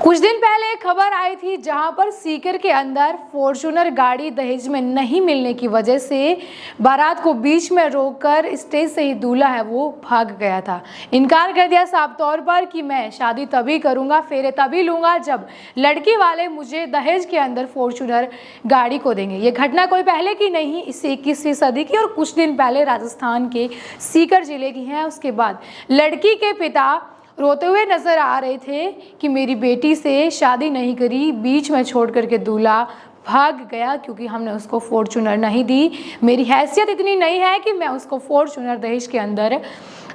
कुछ दिन पहले एक खबर आई थी जहां पर सीकर के अंदर फॉर्च्यूनर गाड़ी दहेज में नहीं मिलने की वजह से बारात को बीच में रोककर स्टेज से ही दूल्हा है वो भाग गया था। इनकार कर दिया साफ तौर पर कि मैं शादी तभी करूंगा, फेरे तभी लूंगा जब लड़की वाले मुझे दहेज के अंदर फॉर्च्यूनर गाड़ी को देंगे। ये घटना कोई पहले की नहीं, इसे 21वीं सदी की और कुछ दिन पहले राजस्थान के सीकर जिले की है। उसके बाद लड़की के पिता रोते हुए नजर आ रहे थे कि मेरी बेटी से शादी नहीं करी, बीच में छोड़ करके दूल्हा भाग गया क्योंकि हमने उसको फॉर्च्यूनर नहीं दी। मेरी हैसियत इतनी नहीं है कि मैं उसको फॉर्च्यूनर दहेज के अंदर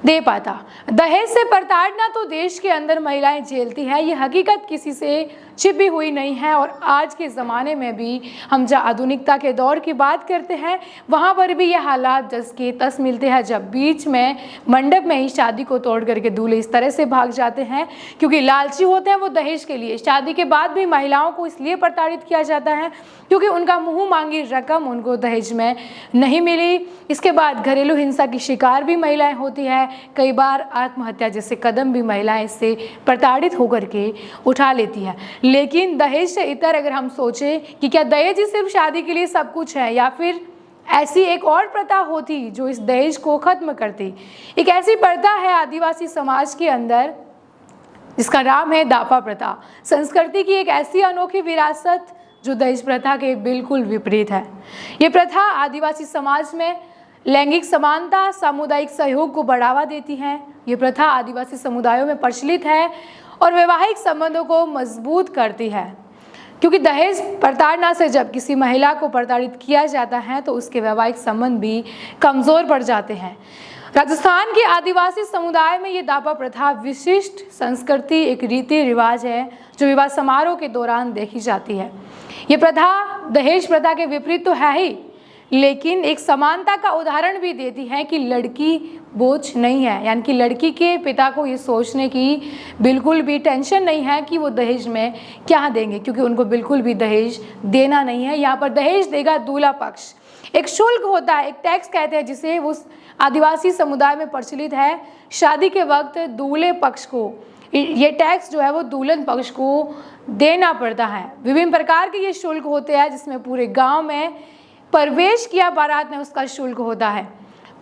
दे पाता। दहेज से प्रताड़ना तो देश के अंदर महिलाएं झेलती है, ये हकीकत किसी से छिपी हुई नहीं है। और आज के ज़माने में भी हम जहाँ आधुनिकता के दौर की बात करते हैं वहाँ पर भी ये हालात जस के तस मिलते हैं, जब बीच में मंडप में ही शादी को तोड़ करके दूल्हे इस तरह से भाग जाते हैं क्योंकि लालची होते हैं वो दहेज के लिए। शादी के बाद भी महिलाओं को इसलिए प्रताड़ित किया जाता है क्योंकि उनका मुँह मांगी रकम उनको दहेज में नहीं मिली। इसके बाद घरेलू हिंसा की शिकार भी महिलाएं होती है, कई बार आत्महत्या जैसे कदम भी महिलाएं इससे प्रताड़ित होकर के उठा लेती है। लेकिन दहेज से इतर अगर हम सोचें कि क्या दहेज ही सिर्फ शादी के लिए सब कुछ है या फिर ऐसी एक और प्रथा होती जो इस दहेज को खत्म करती। एक ऐसी प्रथा है आदिवासी समाज के अंदर जिसका नाम है दापा प्रथा। संस्कृति की एक ऐसी अनोखी विरासत जो दहेज प्रथा के बिल्कुल विपरीत है। ये प्रथा आदिवासी समाज में लैंगिक समानता, सामुदायिक सहयोग को बढ़ावा देती है। ये प्रथा आदिवासी समुदायों में प्रचलित है और वैवाहिक संबंधों को मजबूत करती है क्योंकि दहेज प्रताड़ना से जब किसी महिला को प्रताड़ित किया जाता है तो उसके वैवाहिक संबंध भी कमज़ोर पड़ जाते हैं। राजस्थान के आदिवासी समुदाय में ये दापा प्रथा विशिष्ट संस्कृति, एक रीति रिवाज है जो विवाह समारोह के दौरान देखी जाती है। ये प्रथा दहेज प्रथा के विपरीत तो है ही, लेकिन एक समानता का उदाहरण भी देती है कि लड़की बोझ नहीं है, यानी कि लड़की के पिता को ये सोचने की बिल्कुल भी टेंशन नहीं है कि वो दहेज में क्या देंगे क्योंकि उनको बिल्कुल भी दहेज देना नहीं है। यहाँ पर दहेज देगा दूल्हा पक्ष। एक शुल्क होता है, एक टैक्स कहते हैं जिसे उस आदिवासी समुदाय में प्रचलित है। शादी के वक्त दूल्हे पक्ष को ये टैक्स जो है वो दुल्हन पक्ष को देना पड़ता है। विभिन्न प्रकार के ये शुल्क होते हैं जिसमें पूरे गाँव में प्रवेश किया बारात में उसका शुल्क होता है,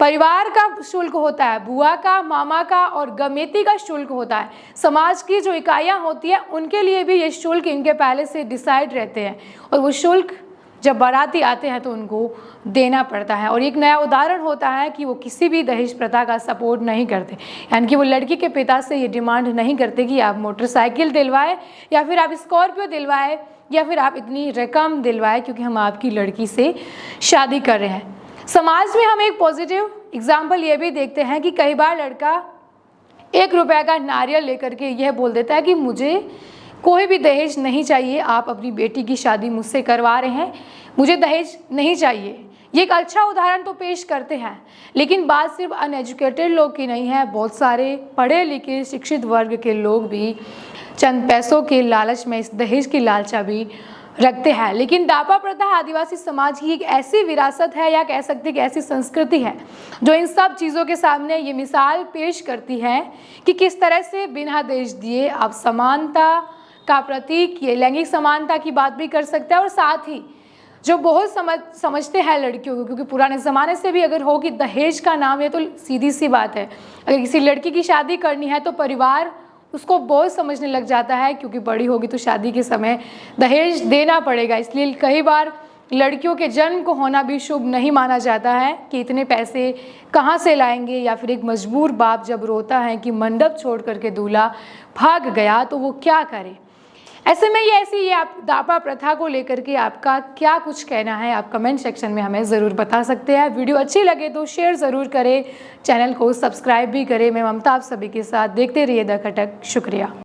परिवार का शुल्क होता है, बुआ का, मामा का और गमेती का शुल्क होता है। समाज की जो इकाइयाँ होती हैं उनके लिए भी ये शुल्क इनके पहले से डिसाइड रहते हैं और वो शुल्क जब बाराती आते हैं तो उनको देना पड़ता है। और एक नया उदाहरण होता है कि वो किसी भी दहेज प्रथा का सपोर्ट नहीं करते, यानी कि वो लड़की के पिता से ये डिमांड नहीं करते कि आप मोटरसाइकिल दिलवाए या फिर आप स्कॉर्पियो दिलवाए या फिर आप इतनी रकम दिलवाए क्योंकि हम आपकी लड़की से शादी कर रहे हैं। समाज में हम एक पॉजिटिव एग्जाम्पल ये भी देखते हैं कि कई बार लड़का 1 रुपये का नारियल लेकर के यह बोल देता है कि मुझे कोई भी दहेज नहीं चाहिए, आप अपनी बेटी की शादी मुझसे करवा रहे हैं, मुझे दहेज नहीं चाहिए। ये एक अच्छा उदाहरण तो पेश करते हैं, लेकिन बात सिर्फ अनएजुकेटेड लोग की नहीं है। बहुत सारे पढ़े लिखे शिक्षित वर्ग के लोग भी चंद पैसों के लालच में इस दहेज की लालचा भी रखते हैं। लेकिन दापा प्रथा आदिवासी समाज की एक ऐसी विरासत है या कह सकते हैं कि ऐसी संस्कृति है जो इन सब चीज़ों के सामने ये मिसाल पेश करती है कि किस तरह से बिना दहेज दिए आप समानता का प्रतीक, ये लैंगिक समानता की बात भी कर सकते हैं। और साथ ही जो बहुत समझते हैं लड़कियों को, क्योंकि पुराने ज़माने से भी अगर हो कि दहेज का नाम है तो सीधी सी बात है, अगर किसी लड़की की शादी करनी है तो परिवार उसको बोझ समझने लग जाता है क्योंकि बड़ी होगी तो शादी के समय दहेज देना पड़ेगा। इसलिए कई बार लड़कियों के जन्म को होना भी शुभ नहीं माना जाता है कि इतने पैसे कहाँ से लाएंगे, या फिर एक मजबूर बाप जब रोता है कि मंडप छोड़ करके दूल्हा भाग गया तो वो क्या करे। ऐसे में ये आप दापा प्रथा को लेकर के आपका क्या कुछ कहना है, आप कमेंट सेक्शन में हमें ज़रूर बता सकते हैं। वीडियो अच्छी लगे तो शेयर ज़रूर करें, चैनल को सब्सक्राइब भी करें। मैं ममता आप सभी के साथ, देखते रहिए द खटक। शुक्रिया।